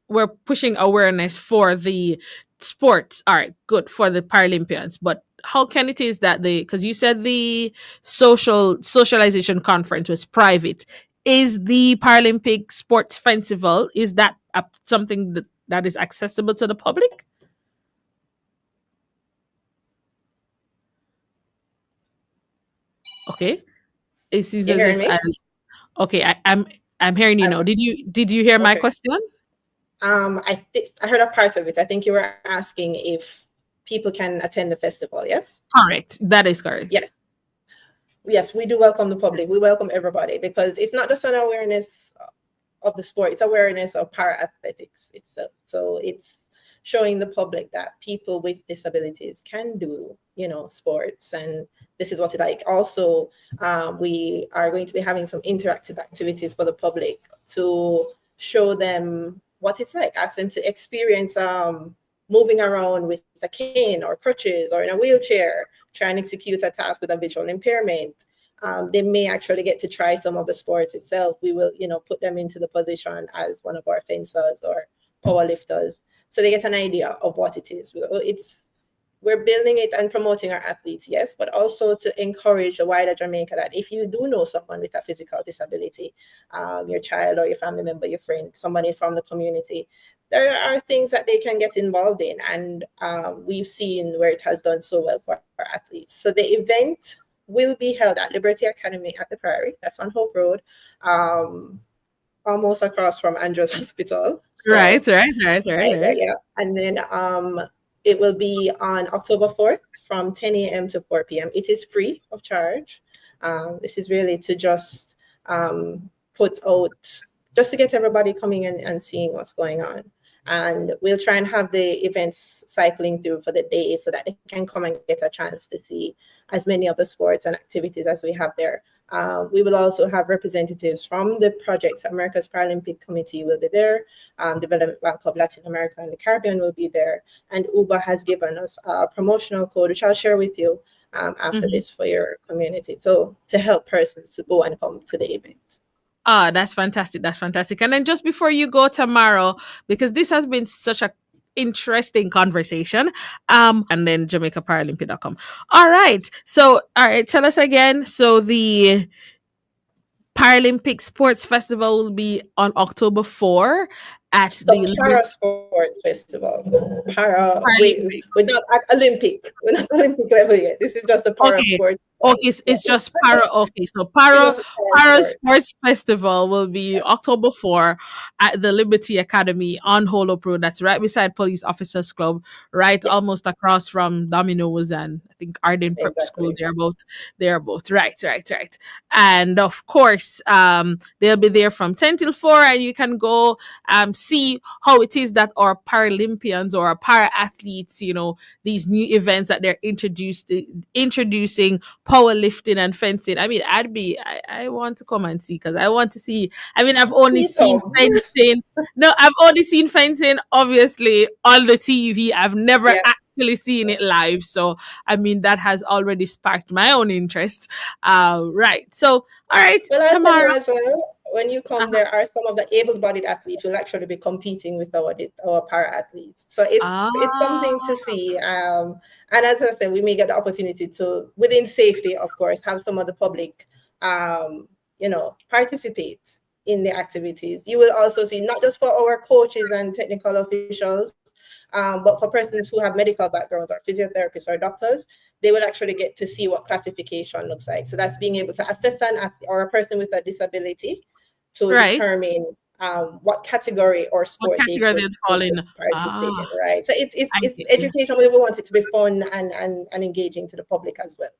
We're pushing awareness for the sports. All right, good for the Paralympians. But how can it is that because you said the socialization conference was private, is the Paralympic Sports Festival, is that something that is accessible to the public? Okay. It seems as if okay, I'm hearing you now. Did you hear my question? I heard a part of it. I think you were asking if people can attend the festival, yes? Correct. That is correct. Yes. Yes, we do welcome the public. We welcome everybody because it's not just an awareness of the sport, it's awareness of para-athletics itself. So it's showing the public that people with disabilities can do, sports, and this is what it's like. Also, we are going to be having some interactive activities for the public to show them what it's like, ask them to experience moving around with a cane or crutches or in a wheelchair, try and execute a task with a visual impairment. They may actually get to try some of the sports itself. We will, put them into the position as one of our fencers or powerlifters, so they get an idea of what it is. We're building it and promoting our athletes, yes, but also to encourage the wider Jamaica that if you do know someone with a physical disability, your child or your family member, your friend, somebody from the community, there are things that they can get involved in. And we've seen where it has done so well for our athletes. So the event will be held at Liberty Academy at the Prairie. That's on Hope Road, almost across from Andrews Hospital. So, right. Yeah. And then it will be on October 4th from 10 a.m. to 4 p.m. It is free of charge. This is really to just put out, just to get everybody coming in and seeing what's going on. And we'll try and have the events cycling through for the day so that they can come and get a chance to see as many of the sports and activities as we have there. We will also have representatives from the projects. America's Paralympic Committee will be there. Development Bank of Latin America and the Caribbean will be there. And UBA has given us a promotional code, which I'll share with you after this for your community. So to help persons to go and come to the event. Ah, that's fantastic. That's fantastic. And then just before you go tomorrow, because this has been such a interesting conversation, and then JamaicaParalympic.com. All right. So, tell us again. So the Paralympic Sports Festival will be on October 4 at the Para Sports Festival. We're not at Olympic. We're not Olympic level yet. This is just the Para Sports. Okay, it's just Para. Okay, so Para Sports Festival will be October 4 at the Liberty Academy on Holop Road. That's right beside Police Officers Club, right almost across from Domino's and I think Arden Prep School. They're both. Right. And of course, they'll be there from 10 till 4, and you can go see how it is that our Paralympians or our para athletes, these new events that they're introducing, powerlifting and fencing. I mean, I want to come and see because I want to see. I mean, I've only seen fencing. No, I've only seen fencing, obviously, on the TV. I've never actually seeing it live. So, I mean, that has already sparked my own interest. Right. So, all right, Well, I'll tell you Tamara. as well, when you come, Uh-huh. there are some of the able-bodied athletes will actually be competing with our para athletes. So it's Ah, something to see. And as I said, we may get the opportunity to, within safety, of course, have some of the public, participate in the activities. You will also see not just for our coaches and technical officials, but for persons who have medical backgrounds or physiotherapists or doctors, they will actually get to see what classification looks like. So that's being able to assess an athlete or a person with a disability to right. determine what category or What sport category they they'd fall in? could participate Ah, in, right? So I it's get you. education. We want it to be fun and engaging to the public as well.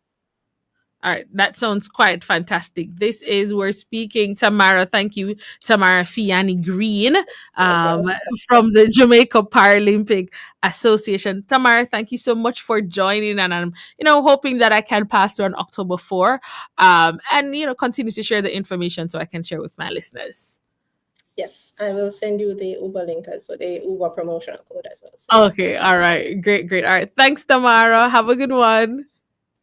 All right, that sounds quite fantastic. This is we're speaking Tamara. Thank you, Tamara Fiani Green, So um, from the Jamaica Paralympic Association. Tamara, thank you so much for joining, and I'm hoping that I can pass through on October 4, and continue to share the information so I can share with my listeners. yes, I will send you the Uber link as well, the Uber promotional code as well. So Okay, all right, great, great. All right, thanks, Tamara. Have a good one.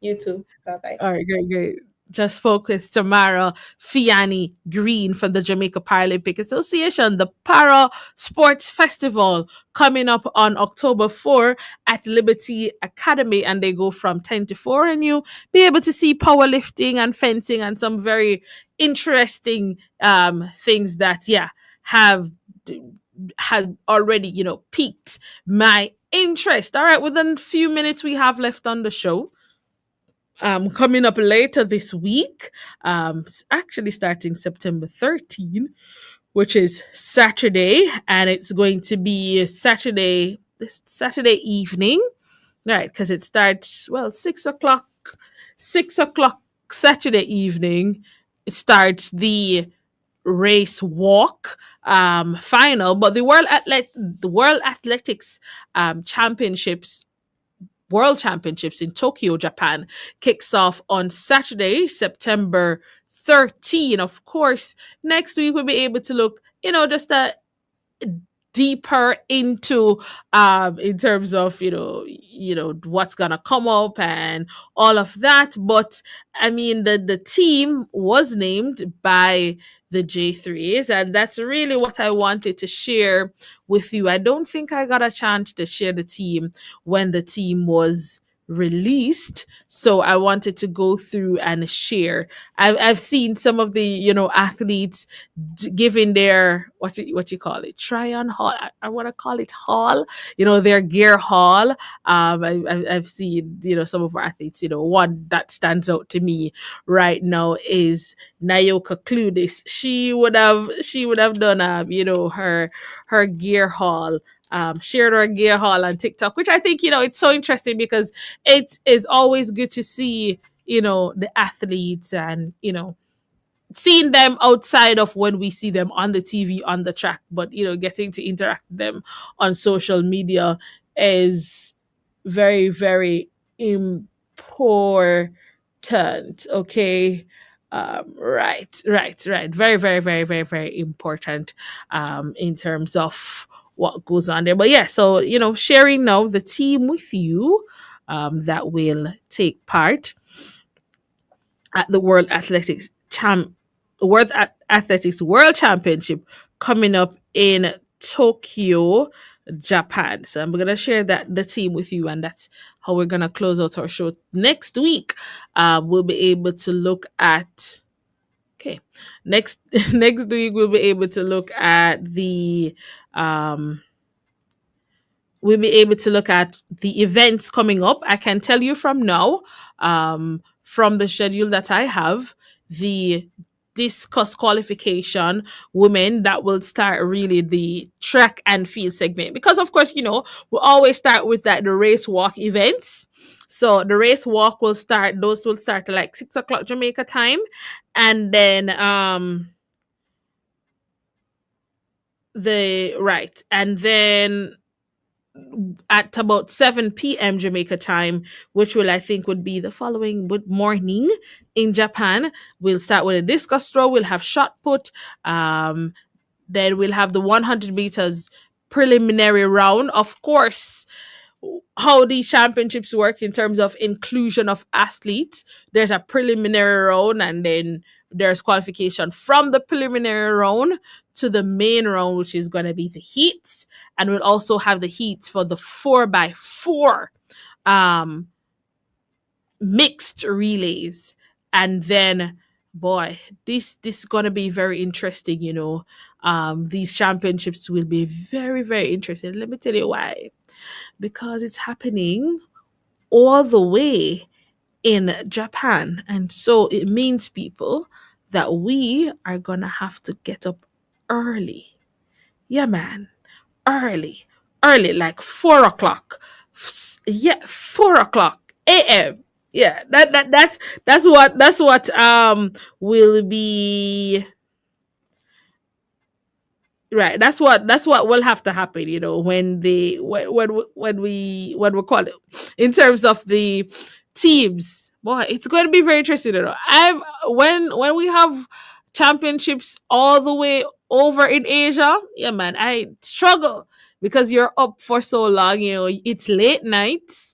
you too. Bye bye. All right, great, great. Just spoke with Tamara Fiani Green from the Jamaica Paralympic Association, the Para Sports Festival coming up on October 4 at Liberty Academy, and they go from 10 to 4, and you be able to see powerlifting and fencing and some very interesting things that, yeah, have already, piqued my interest. All right, within a few minutes we have left on the show, coming up later this week, actually starting September 13, which is Saturday, and it's going to be this Saturday evening, right? Because it starts 6 o'clock, 6 o'clock Saturday evening. It starts the race walk final, but the World Athletics Championships World Championships in Tokyo, Japan, kicks off on Saturday, September 13. Of course, next week we'll be able to look, just a deeper into in terms of what's gonna come up and all of that. But I mean, the team was named by the J3s, and that's really what I wanted to share with you. I don't think I got a chance to share the team when the team was released, so I wanted to go through and share. I've seen some of the athletes giving their what you call it, try on haul. I want to call it haul, their gear haul. I've seen some of our athletes. One that stands out to me right now is Nayoka Cludis. She would have done her gear haul, shared her gear haul on TikTok, which I think it's so interesting because it is always good to see the athletes and seeing them outside of when we see them on the TV on the track, but getting to interact with them on social media is very, very important. Okay. Right. Very, very, very, very, very important in terms of what goes on there. But yeah, so sharing now the team with you that will take part at the Athletics World Championship coming up in Tokyo, Japan. So I'm gonna share the team with you, and that's how we're gonna close out our show next week. We'll be able to look at next next week we'll be able to look at the events coming up. I can tell you from now, from the schedule that I have, the discus qualification women that will start really the track and field segment, because of course we always start with the race walk events. So the race walk will start, those will start at like 6 o'clock Jamaica time, and then at about 7 p.m. Jamaica time, which will I think would be the following morning in Japan. We'll start with a discus throw. We'll have shot put. Then we'll have the 100 meters preliminary round. Of course, how these championships work in terms of inclusion of athletes. There's a preliminary round, and then there's qualification from the preliminary round to the main round, which is going to be the heats. And we'll also have the heats for the 4x4 um, mixed relays. And then, boy, this is going to be very interesting, you know. These championships will be very, very interesting. Let me tell you why. Because it's happening all the way in Japan. And so it means, people, that we are going to have to get up early. Yeah, man. Early. Early, like 4 o'clock. Yeah, 4 o'clock a.m. Yeah, that's what will be right. That's what will have to happen, you know, when the when we call it in terms of the teams. Boy, it's going to be very interesting, you know. I'm when we have championships all the way over in Asia, yeah, man, I struggle because you're up for so long, you know. It's late nights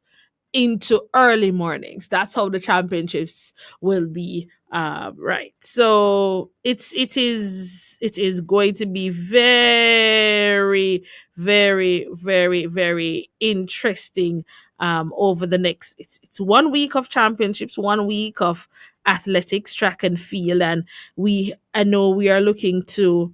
into early mornings. That's how the championships will be. Right. So it is going to be very, very, very, very interesting over the next it's 1 week of championships, 1 week of athletics, track and field, and I know we are looking to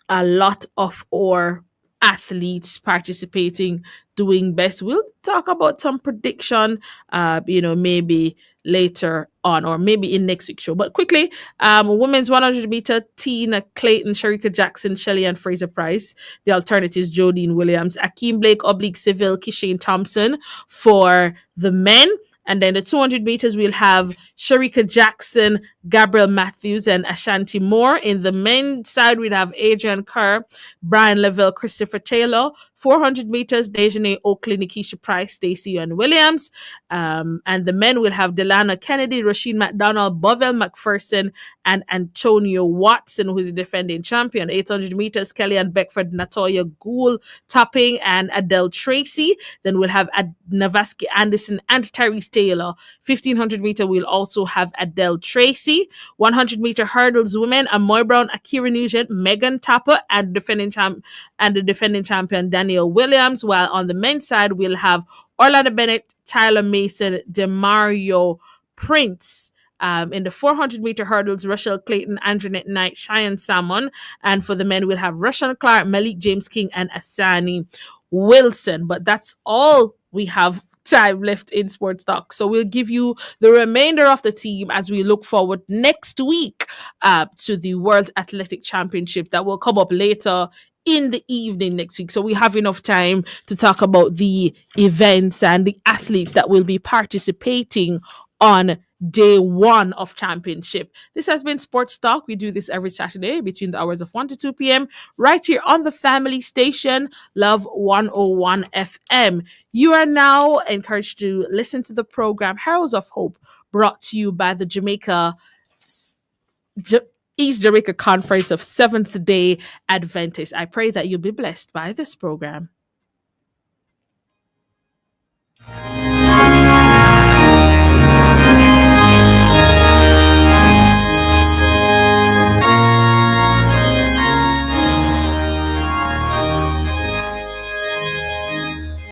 a lot of our athletes participating, doing best. We'll talk about some prediction, maybe later on or maybe in next week's show. But quickly, women's 100 meter, Tina Clayton, Sharika Jackson, Shelley and Fraser Price. The alternatives, Jodine Williams, Akeem Blake, oblique Seville, Kishane Thompson for the men. And then the 200 meters, we'll have Sharika Jackson, Gabriel Matthews, and Ashanti Moore. In the men's side, we'd have Adrian Kerr, Brian Lavelle, Christopher Taylor. 400 meters, Dejanay Oakley, Nikisha Price, Stacey and Williams. And the men will have Delana Kennedy, Rasheen McDonald, Bovel McPherson, and Antonio Watson, who is the defending champion. 800 meters, Kellyanne Beckford, Natoya Gould, Topping, and Adele Tracy. Then we'll have Navaski Anderson and Tyrese Taylor. 1500 meter, we'll also have Adele Tracy. 100 meter hurdles, women, Amoy Brown, Akira Nugent, Megan Tapper, and the defending champion Daniel Williams. While on the men's side, we'll have Orlando Bennett, Tyler Mason, Demario Prince. In the 400 meter hurdles, Rochelle Clayton, Anjanette Knight, Cheyenne Salmon. And for the men, we'll have Russian Clark, Malik James King, and Asani Wilson. But that's all we have time left in Sports Talk. So we'll give you the remainder of the team as we look forward next week to the World Athletic Championship that will come up later in the evening next week. So we have enough time to talk about the events and the athletes that will be participating on day one of championship. This has been Sports Talk. We do this every Saturday between the hours of 1 to 2 p.m. right here on the family station, Love 101 FM. You are now encouraged to listen to the program Heralds of Hope, brought to you by the East Jamaica Conference of Seventh-day Adventists. I pray that you'll be blessed by this program.